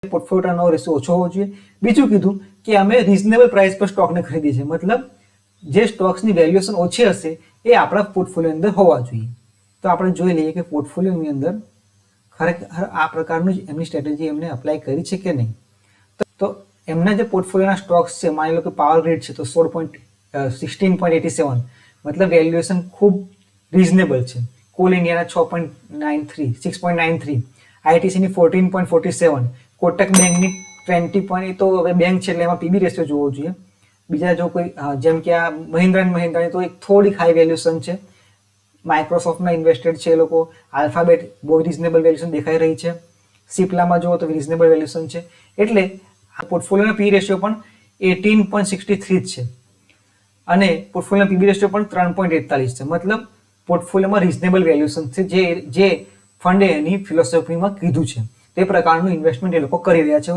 Portfolio turnover ratio ઓછો હોવો જોઈએ. બીજું કીધું કે અમે રિઝનેબલ પ્રાઇસ પર સ્ટોકને ખરીદીએ છીએ, મતલબ જે સ્ટોક્સની વેલ્યુએશન ઓછી હશે એ આપણા પોર્ટફોલિયો અંદર હોવા જોઈએ. તો આપણે જોઈ લઈએ કે પોર્ટફોલિયોની અંદર ખરેખર આ પ્રકારનું જ એમની સ્ટ્રેટેજી એમને અપ્લાય કરી છે કે નહીં. તો એમના જે પોર્ટફોલિયોના સ્ટોક્સ છે, માની લો કે પાવર ગ્રીડ છે તો 16.87, મતલબ વેલ્યુએશન ખૂબ રિઝનેબલ છે. કોલ ઇન્ડિયાના 6.93, આઈટીસીની 14.47, કોટક બેંકની 20. તો હવે બેંક છે એટલે એમાં પીબી રેશિયો જોવો જોઈએ. બીજા જો કોઈ જેમ કે આ મહિન્દ્રા એન્ડ મહિન્દ્રાની તો એક થોડીક હાઈ વેલ્યુએશન છે. માઇક્રોસોફ્ટમાં ઇન્વેસ્ટેડ છે એ લોકો. આલ્ફાબેટ બહુ રિઝનેબલ વેલ્યુએશન દેખાઈ રહી છે. સિપ્લામાં જુઓ તો રિઝનેબલ વેલ્યુએશન છે. એટલે આ પોર્ટફોલિયોનો પી રેશિયો પણ 18.63 જ છે અને પોર્ટફોલિયોનો પીબી રેશિયો પણ 3.41 છે. મતલબ પોર્ટફોલિયોમાં રિઝનેબલ વેલ્યુએશન છે, જે ફંડે એની ફિલોસોફીમાં કીધું છે તે પ્રકારનું ઇન્વેસ્ટમેન્ટ એ લોકો કરી રહ્યા છે.